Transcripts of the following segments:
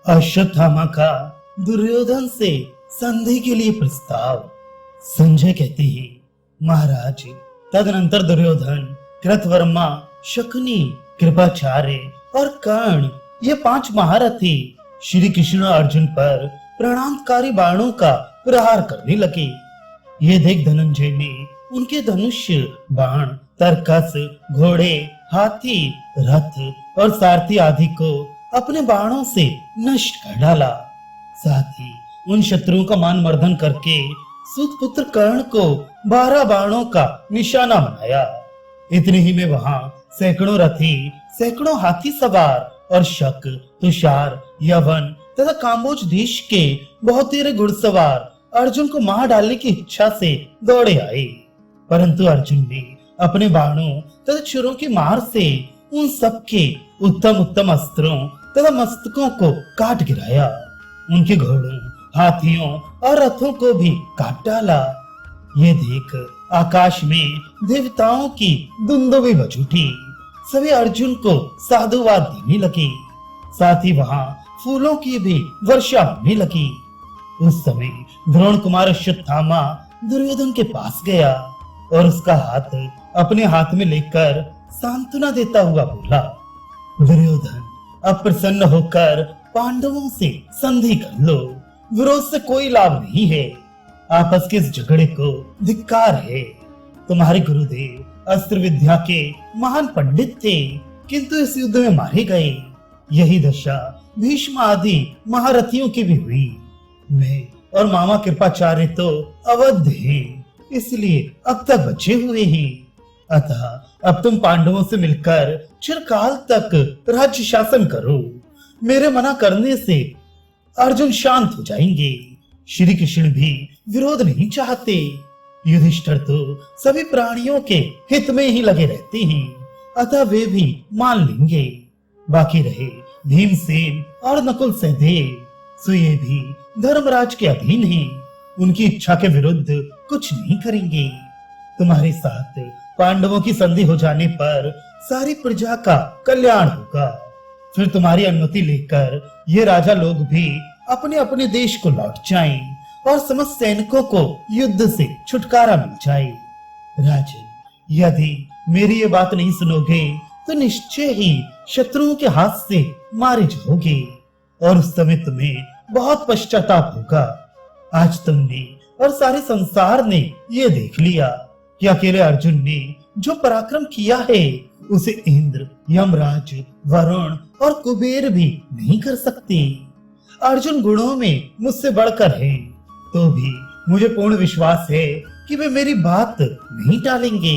अश्वत्थामा का दुर्योधन से संधि के लिए प्रस्ताव। संजय कहते हैं, महाराज, तदनंतर दुर्योधन, कृतवर्मा, शकुनी, कृपाचार्य और कर्ण, ये 5 महारथी श्री कृष्ण और अर्जुन पर प्रणामकारी बाणों का प्रहार करने लगे। ये देख धनंजय ने उनके धनुष, बाण, तरकस, घोड़े, हाथी, रथ और सारथी आदि को अपने बाणों से नष्ट कर डाला। साथ ही उन शत्रुओं का मान मर्दन करके सूत पुत्र कर्ण को 12 बाणों का निशाना बनाया। इतने ही में वहां सैकड़ों रथी, सैकड़ों हाथी सवार और शक, तुषार, यवन तथा काम्बोज देश के बहुत तेरे घुड़सवार अर्जुन को मार डालने की इच्छा से दौड़े आए। परंतु अर्जुन ने अपने बाणों तथा छुरों की मार से उन सबके उत्तम उत्तम अस्त्रों तथा मस्तकों को काट गिराया। उनके घोड़ों, हाथियों और रथों को भी काट डाला। ये देख आकाश में देवताओं की दुंदुभी बज उठी। सभी अर्जुन को साधुवाद देने लगे। साथ ही वहां फूलों की भी वर्षा होने लगी। उस समय द्रोण कुमार अश्वत्थामा दुर्योधन के पास गया और उसका हाथ अपने हाथ में लेकर सांत्वना देता हुआ बोला, दुर्योधन, अब प्रसन्न होकर पांडवों से संधि कर लो। विरोध से कोई लाभ नहीं है। आपस के इस झगड़े को धिक्कार है। तुम्हारे गुरुदेव अस्त्र विद्या के महान पंडित थे, किंतु इस युद्ध में मारे गए। यही दशा भीष्म आदि महारथियों की भी हुई। मैं और मामा कृपाचार्य तो अवध हैं, इसलिए अब तक बचे हुए हैं। अतः अब तुम पांडवों से मिलकर चिरकाल तक राज्य शासन करो। मेरे मना करने से अर्जुन शांत हो जाएंगे। श्री कृष्ण भी विरोध नहीं चाहते। युधिष्ठिर तो सभी प्राणियों के हित में ही लगे रहते हैं, अतः वे भी मान लेंगे। बाकी रहे भीमसेन और नकुल सहदेव, सो ये भी धर्मराज के अधीन हैं। उनकी इच्छा के विरुद्ध कुछ नहीं करेंगे। तुम्हारे साथ पांडवों की संधि हो जाने पर सारी प्रजा का कल्याण होगा। फिर तुम्हारी अनुमति लेकर ये राजा लोग भी अपने अपने देश को लौट जाएं और समस्त सैनिकों को युद्ध से छुटकारा मिल जाए। राजन, यदि मेरी ये बात नहीं सुनोगे तो निश्चय ही शत्रुओं के हाथ से मारे जाओगे और उस समय तुम्हें बहुत पश्चाताप होगा। आज तुमने और सारे संसार ने ये देख लिया कि अकेले अर्जुन ने जो पराक्रम किया है उसे इंद्र, यमराज, वरुण और कुबेर भी नहीं कर सकते। अर्जुन गुणों में मुझसे बढ़कर है, तो भी मुझे पूर्ण विश्वास है कि वे मेरी बात नहीं टालेंगे।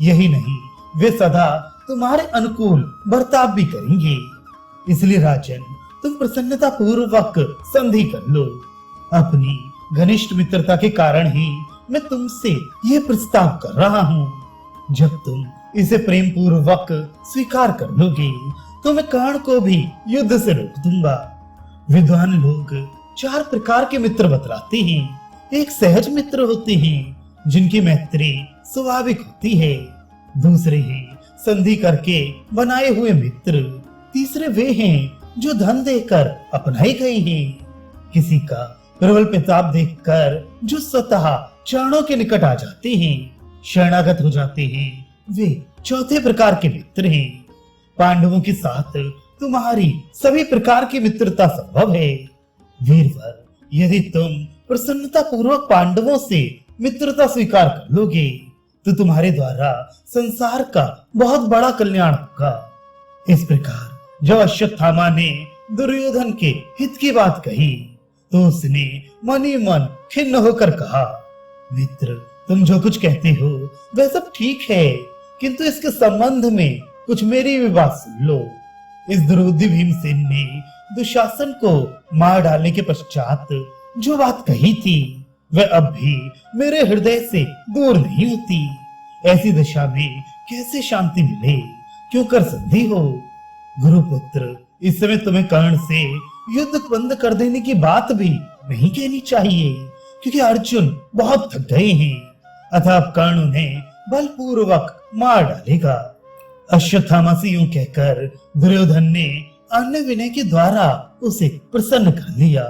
यही नहीं, वे सदा तुम्हारे अनुकूल बर्ताव भी करेंगे। इसलिए राजन, तुम प्रसन्नता पूर्वक संधि कर लो। अपनी घनिष्ठ मित्रता के कारण ही मैं तुमसे ये प्रस्ताव कर रहा हूँ। जब तुम इसे प्रेम पूर्वक स्वीकार कर लोगे तो मैं कर्ण को भी युद्ध से रोक दूंगा। विद्वान लोग 4 प्रकार के मित्र बतलाते हैं। एक सहज मित्र होते हैं जिनकी मैत्री स्वाभाविक होती है। दूसरे हैं संधि करके बनाए हुए मित्र। तीसरे वे हैं जो धन देकर अपनाए गए हैं। किसी का प्रबल प्रताप देखकर जो स्वतः चरणों के निकट आ जाते हैं, शरणागत हो जाते हैं, वे चौथे प्रकार के मित्र हैं। पांडवों के साथ तुम्हारी सभी प्रकार की मित्रता संभव है। वीरवर, यदि तुम प्रसन्नता पूर्वक पांडवों से मित्रता स्वीकार कर लोगे तो तुम्हारे द्वारा संसार का बहुत बड़ा कल्याण होगा। इस प्रकार जब अश्वत्थामा ने दुर्योधन के हित की बात कही तो उसने मन ही मन खिन्न होकर कहा, मित्र, तुम जो कुछ कहते हो वह सब ठीक है, किंतु इसके संबंध में कुछ मेरी भी बात सुन लो। इस दुर्बुद्धि भीमसेन ने दुशासन को मार डालने के पश्चात जो बात कही थी वह अब भी मेरे हृदय से दूर नहीं होती। ऐसी दशा में कैसे शांति मिले? क्यों कर संधि हो? गुरुपुत्र, इस समय तुम्हें कर्ण से युद्ध बंद कर देने की बात भी नहीं कहनी चाहिए, क्योंकि अर्जुन बहुत थक गए हैं। अतः अब कर्ण उन्हें बलपूर्वक मार डालेगा। अश्वत्थामा से यूं कहकर दुर्योधन ने अन्य विनय के द्वारा उसे प्रसन्न कर लिया।